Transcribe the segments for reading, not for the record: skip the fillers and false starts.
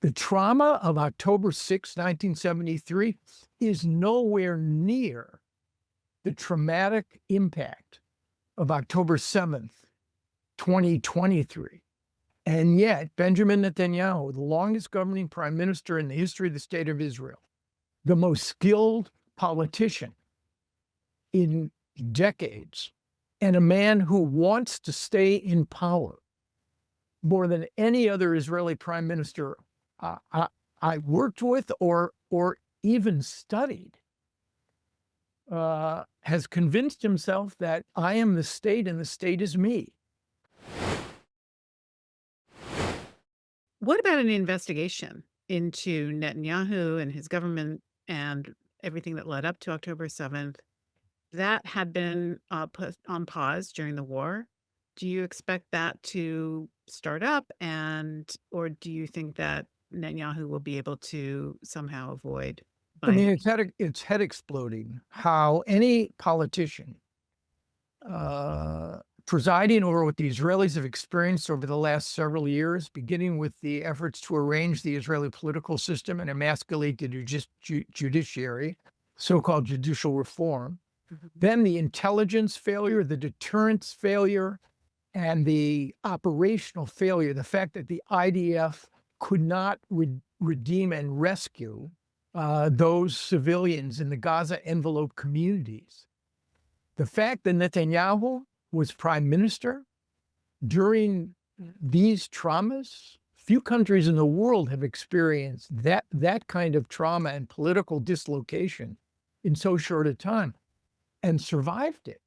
The trauma of October 6, 1973 is nowhere near the traumatic impact of October 7th, 2023. And yet, Benjamin Netanyahu, the longest governing prime minister in the history of the state of Israel, the most skilled politician in decades, and a man who wants to stay in power more than any other Israeli prime minister I worked with or even studied, has convinced himself that I am the state and the state is me. What about an investigation into Netanyahu and his government and everything that led up to October 7th? That had been put on pause during the war. Do you expect that to start up, or do you think that Netanyahu will be able to somehow avoid I mean, by it's head exploding how any politician presiding over what the Israelis have experienced over the last several years, beginning with the efforts to arrange the Israeli political system and emasculate the judiciary, so-called judicial reform, Mhm. then the intelligence failure, the deterrence failure, and the operational failure, the fact that the IDF could not redeem and rescue those civilians in the Gaza envelope communities. The fact that Netanyahu was prime minister during these traumas, few countries in the world have experienced that kind of trauma and political dislocation in so short a time and survived it.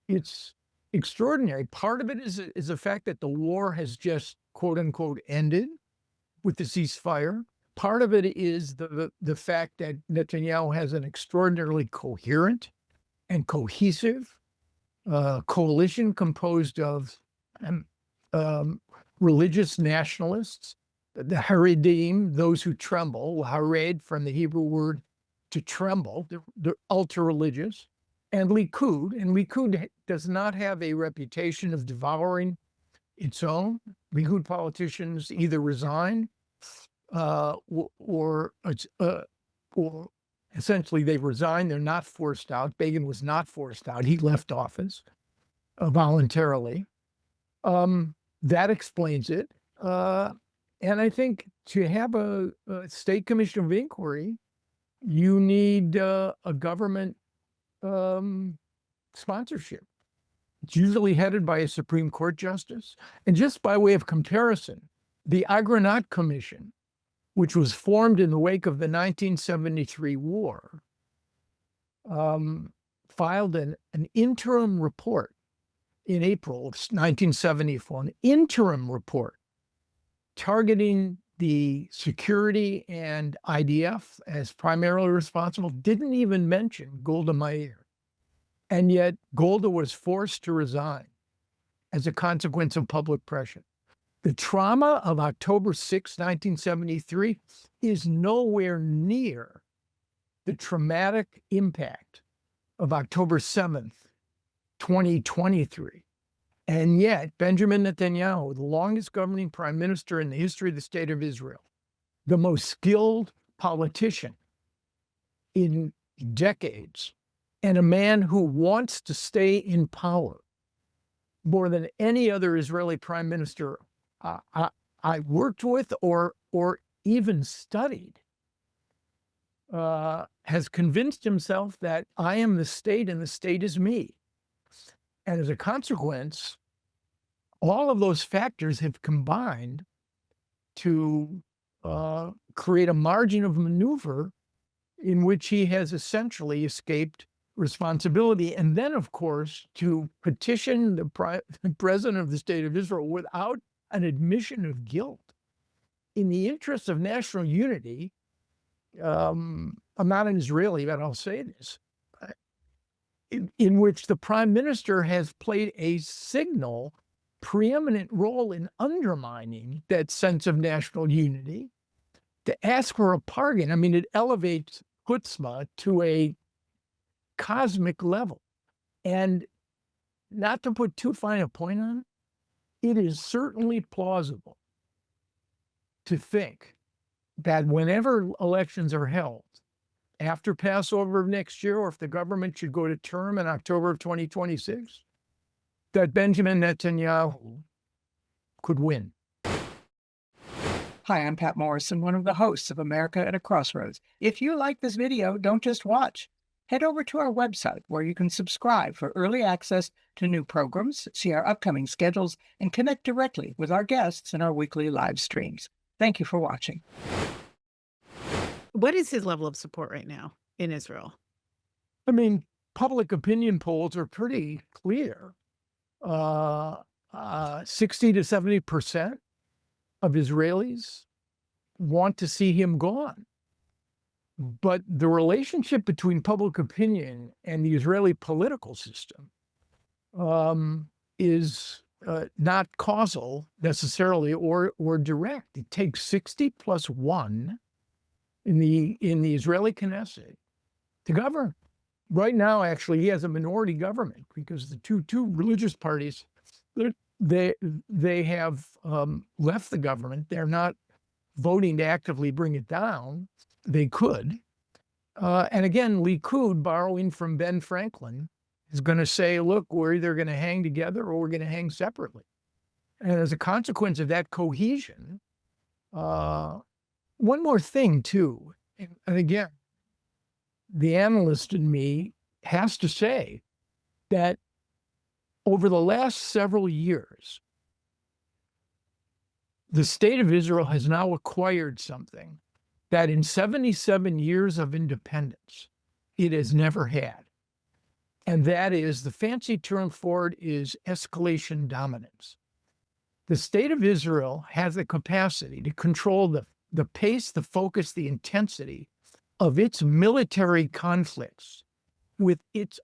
It's extraordinary. Part of it is the fact that the war has just quote unquote ended with the ceasefire. Part of it is the fact that Netanyahu has an extraordinarily coherent and cohesive coalition composed of um, um, religious nationalists, the Haredim, those who tremble, Hared from the Hebrew word to tremble, the ultra religious, and Likud. And Likud does not have a reputation of devouring its own. Likud politicians either resign or essentially they resigned. They're not forced out. Begin was not forced out. He left office voluntarily. That explains it. And I think to have a state commission of inquiry, you need a government sponsorship. It's usually headed by a Supreme Court justice. And just by way of comparison, the Agranat Commission, which was formed in the wake of the 1973 war, filed an interim report in April of 1974, an interim report targeting the security and IDF as primarily responsible, didn't even mention Golda Meir. And yet Golda was forced to resign as a consequence of public pressure. The trauma of October 6, 1973 is nowhere near the traumatic impact of October 7th, 2023. And yet, Benjamin Netanyahu, the longest governing prime minister in the history of the state of Israel, the most skilled politician in decades, and a man who wants to stay in power more than any other Israeli prime minister I worked with or even studied, has convinced himself that I am the state and the state is me. And as a consequence, all of those factors have combined to create a margin of maneuver in which he has essentially escaped responsibility. And then, of course, to petition the president of the state of Israel without an admission of guilt in the interest of national unity. I'm not an Israeli, but I'll say this, in which the prime minister has played a signal, preeminent role in undermining that sense of national unity, to ask for a pardon. I mean, it elevates chutzpah to a cosmic level. And not to put too fine a point on it, it is certainly plausible to think that whenever elections are held, after Passover of next year, or if the government should go to term in October of 2026, that Benjamin Netanyahu could win. Hi, I'm Pat Morrison, one of the hosts of America at a Crossroads. If you like this video, don't just watch. Head over to our website where you can subscribe for early access to new programs, see our upcoming schedules, and connect directly with our guests in our weekly live streams. Thank you for watching. What is his level of support right now in Israel? I mean, public opinion polls are pretty clear. 60 to 70% of Israelis want to see him gone. But the relationship between public opinion and the Israeli political system is not causal necessarily or direct. It takes 60 plus 1 in the Israeli Knesset to govern. Right now, actually, he has a minority government because the two religious parties, they have left the government. They're not voting to actively bring it down. They could. And again, Likud, borrowing from Ben Franklin, is going to say, look, we're either going to hang together or we're going to hang separately. And as a consequence of that cohesion, one more thing, too, and again, the analyst in me has to say that over the last several years, the state of Israel has now acquired something that in 77 years of independence, it has never had. And that is, the fancy term for it is escalation dominance. The state of Israel has the capacity to control the pace, the focus, the intensity of its military conflicts with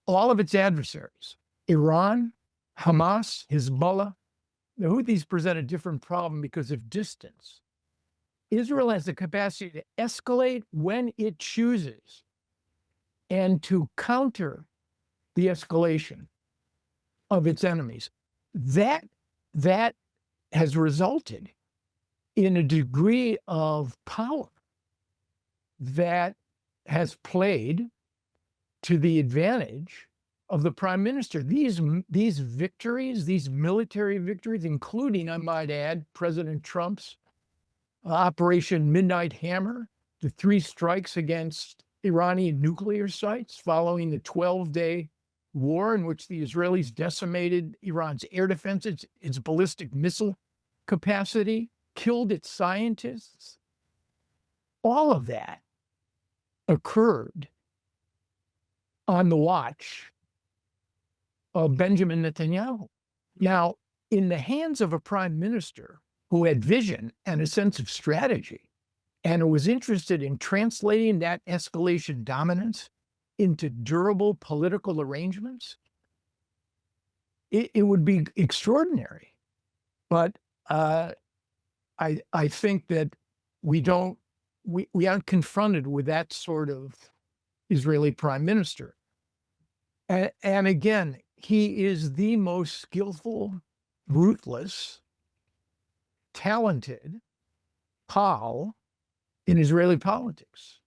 all of its adversaries, Iran, Hamas, Hezbollah. The Houthis present a different problem because of distance. Israel has the capacity to escalate when it chooses and to counter the escalation of its enemies. That has resulted in a degree of power that has played to the advantage of the prime minister. These victories, these military victories, including, I might add, President Trump's Operation Midnight Hammer, the 3 strikes against Iranian nuclear sites following the 12-day war in which the Israelis decimated Iran's air defenses, its ballistic missile capacity, killed its scientists. All of that occurred on the watch of Benjamin Netanyahu. Now, in the hands of a prime minister who had vision and a sense of strategy, and who was interested in translating that escalation dominance into durable political arrangements, it would be extraordinary. But I think that we aren't confronted with that sort of Israeli prime minister. And again, he is the most skillful, ruthless, talented pal in Israeli politics.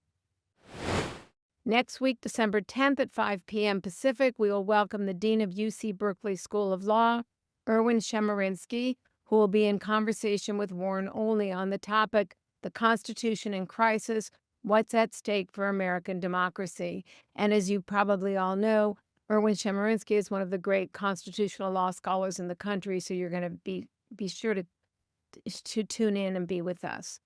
Next week, December 10th at 5 p.m. Pacific, we will welcome the Dean of UC Berkeley School of Law, Erwin Chemerinsky, who will be in conversation with Warren Olney on the topic, The Constitution in Crisis, What's at Stake for American Democracy. And as you probably all know, Erwin Chemerinsky is one of the great constitutional law scholars in the country, so you're going to be sure to tune in and be with us.